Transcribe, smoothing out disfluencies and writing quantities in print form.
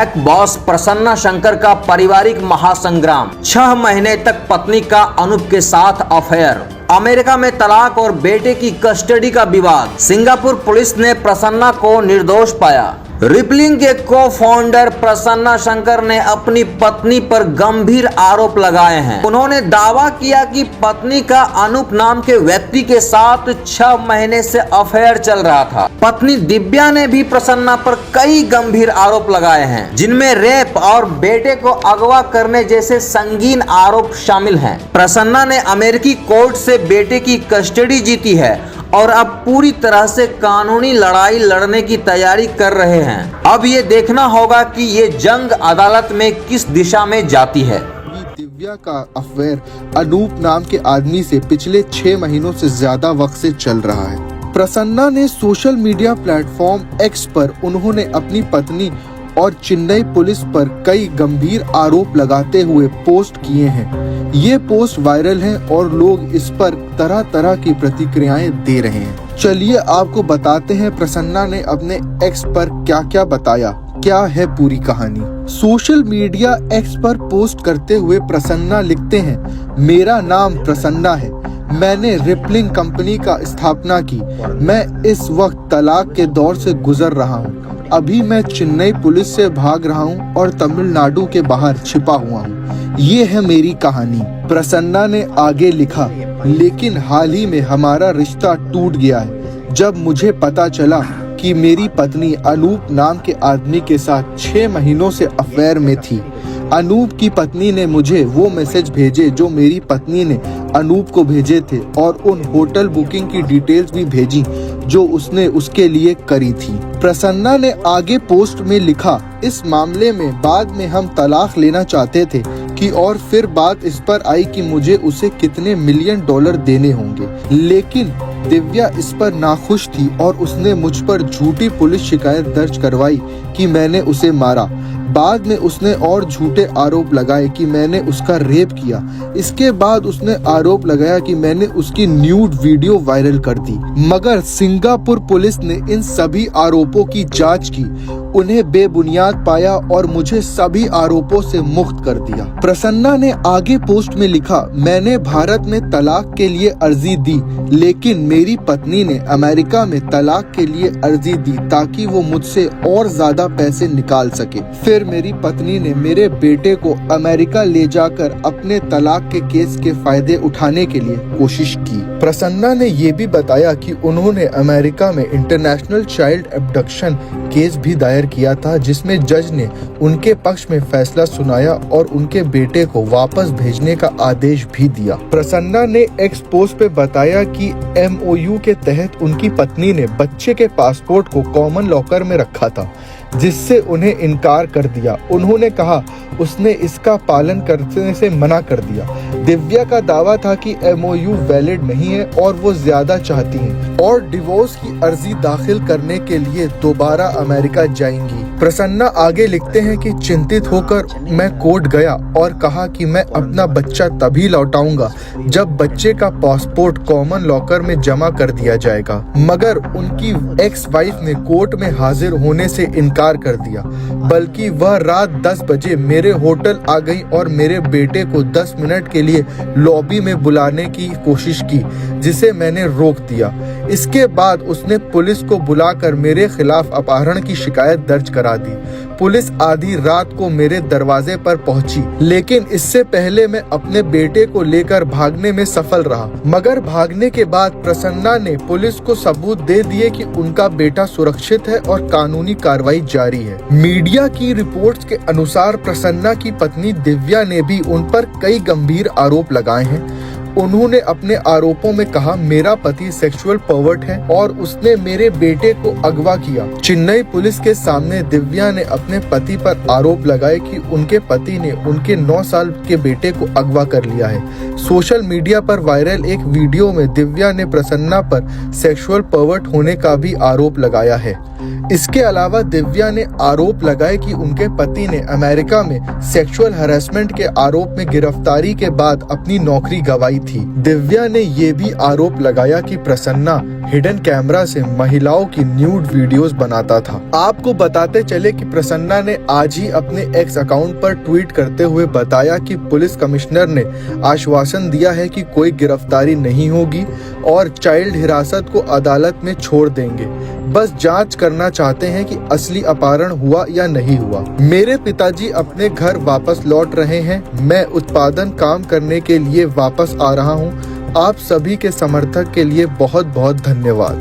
Hack boss Prasanna Shankar का पारिवारिक महासंग्राम। 6 महीने तक पत्नी का अनूप के साथ अफेयर। अमेरिका में तलाक और बेटे की कस्टडी का विवाद। सिंगापुर पुलिस ने प्रसन्ना को निर्दोष पाया। रिपलिंग के को फाउंडर प्रसन्ना शंकर ने अपनी पत्नी पर गंभीर आरोप लगाए हैं। उन्होंने दावा किया कि पत्नी का अनूप नाम के व्यक्ति के साथ 6 महीने से अफेयर चल रहा था। पत्नी दिव्या ने भी प्रसन्ना पर कई गंभीर आरोप लगाए हैं, जिनमें रेप और बेटे को अगवा करने जैसे संगीन आरोप शामिल हैं। प्रसन्ना ने अमेरिकी कोर्ट से बेटे की कस्टडी जीती है और अब पूरी तरह से कानूनी लड़ाई लड़ने की तैयारी कर रहे हैं। अब ये देखना होगा कि ये जंग अदालत में किस दिशा में जाती है। दिव्या का अफेयर अनूप नाम के आदमी से पिछले 6 महीनों से ज्यादा वक्त से चल रहा है। प्रसन्ना ने सोशल मीडिया प्लेटफॉर्म एक्स पर उन्होंने अपनी पत्नी और चेन्नई पुलिस पर कई गंभीर आरोप लगाते हुए पोस्ट किए हैं। ये पोस्ट वायरल हैं और लोग इस पर तरह तरह की प्रतिक्रियाएं दे रहे हैं। चलिए आपको बताते हैं प्रसन्ना ने अपने एक्स पर क्या क्या बताया, क्या है पूरी कहानी। सोशल मीडिया एक्स पर पोस्ट करते हुए प्रसन्ना लिखते हैं, मेरा नाम प्रसन्ना है, मैंने रिपलिंग कंपनी का स्थापना की। मैं इस वक्त तलाक के दौर से गुजर रहा हूँ। अभी मैं चेन्नई पुलिस से भाग रहा हूँ और तमिलनाडु के बाहर छिपा हुआ हूँ। ये है मेरी कहानी। प्रसन्ना ने आगे लिखा, लेकिन हाल ही में हमारा रिश्ता टूट गया है जब मुझे पता चला कि मेरी पत्नी अनूप नाम के आदमी के साथ 6 महीनों से अफेयर में थी। अनूप की पत्नी ने मुझे वो मैसेज भेजे जो मेरी पत्नी ने अनूप को भेजे थे और उन होटल बुकिंग की डिटेल्स भी भेजी जो उसने उसके लिए करी थी। प्रसन्ना ने आगे पोस्ट में लिखा, इस मामले में बाद में हम तलाक लेना चाहते थे कि और फिर बात इस पर आई कि मुझे उसे कितने $मिलियन देने होंगे, लेकिन दिव्या इस पर नाखुश थी और उसने मुझ पर झूठी पुलिस शिकायत दर्ज करवाई कि मैंने उसे मारा। बाद में उसने और झूठे आरोप लगाए कि मैंने उसका रेप किया। इसके बाद उसने आरोप लगाया कि मैंने उसकी न्यूड वीडियो वायरल कर दी। मगर सिंगापुर पुलिस ने इन सभी आरोपों की जांच की, उन्हें बेबुनियाद पाया और मुझे सभी आरोपों से मुक्त कर दिया। प्रसन्ना ने आगे पोस्ट में लिखा, मैंने भारत में तलाक के लिए अर्जी दी, लेकिन मेरी पत्नी ने अमेरिका में तलाक के लिए अर्जी दी ताकि वो मुझसे और ज्यादा पैसे निकाल सके। फिर मेरी पत्नी ने मेरे बेटे को अमेरिका ले जाकर अपने तलाक के केस के फायदे उठाने के लिए कोशिश की। प्रसन्ना ने ये भी बताया कि उन्होंने अमेरिका में इंटरनेशनल चाइल्ड एब्डक्शन केस भी दायर किया था, जिसमें जज ने उनके पक्ष में फैसला सुनाया और उनके बेटे को वापस भेजने का आदेश भी दिया। प्रसन्ना ने एक्स पोस्ट पे बताया कि MOU के तहत उनकी पत्नी ने बच्चे के पासपोर्ट को कॉमन लॉकर में रखा था, जिससे उन्हें इनकार कर दिया। उन्होंने कहा उसने इसका पालन करने से मना कर दिया। दिव्या का दावा था कि MOU वैलिड नहीं है और वो ज्यादा चाहती हैं और डिवोर्स की अर्जी दाखिल करने के लिए दोबारा अमेरिका जाएंगी। प्रसन्ना आगे लिखते हैं कि चिंतित होकर मैं कोर्ट गया और कहा कि मैं अपना बच्चा तभी लौटाऊंगा जब बच्चे का पासपोर्ट कॉमन लॉकर में जमा कर दिया जाएगा। मगर उनकी एक्स वाइफ ने कोर्ट में हाजिर होने से इनकार कर दिया, बल्कि वह रात 10 बजे मेरे होटल आ गई और मेरे बेटे को 10 मिनट के लिए लॉबी में बुलाने की कोशिश की, जिसे मैंने रोक दिया। इसके बाद उसने पुलिस को बुलाकर मेरे खिलाफ अपहरण की शिकायत दर्ज करा दी। पुलिस आधी रात को मेरे दरवाजे पर पहुंची, लेकिन इससे पहले मैं अपने बेटे को लेकर भागने में सफल रहा। मगर भागने के बाद प्रसन्ना ने पुलिस को सबूत दे दिए कि उनका बेटा सुरक्षित है और कानूनी कार्रवाई जारी है। मीडिया की रिपोर्ट्स के अनुसार प्रसन्ना की पत्नी दिव्या ने भी उन पर कई गंभीर आरोप लगाए हैं। उन्होंने अपने आरोपों में कहा, मेरा पति सेक्सुअल पर्वर्ट है और उसने मेरे बेटे को अगवा किया। चेन्नई पुलिस के सामने दिव्या ने अपने पति पर आरोप लगाए कि उनके पति ने उनके 9 साल के बेटे को अगवा कर लिया है। सोशल मीडिया पर वायरल एक वीडियो में दिव्या ने प्रसन्ना पर सेक्सुअल पर्वर्ट होने का भी आरोप लगाया है। इसके अलावा दिव्या ने आरोप लगाए कि उनके पति ने अमेरिका में सेक्सुअल हरासमेंट के आरोप में गिरफ्तारी के बाद अपनी नौकरी गंवाई थी। दिव्या ने ये भी आरोप लगाया कि प्रसन्ना हिडन कैमरा से महिलाओं की न्यूड वीडियोस बनाता था। आपको बताते चले कि प्रसन्ना ने आज ही अपने एक्स अकाउंट पर ट्वीट करते हुए बताया कि पुलिस कमिश्नर ने आश्वासन दिया है कि कोई गिरफ्तारी नहीं होगी और चाइल्ड हिरासत को अदालत में छोड़ देंगे। बस जांच करना चाहते हैं कि असली अपहरण हुआ या नहीं हुआ। मेरे पिताजी अपने घर वापस लौट रहे हैं। मैं उत्पादन काम करने के लिए वापस आ रहा हूं। आप सभी के समर्थक के लिए बहुत बहुत धन्यवाद।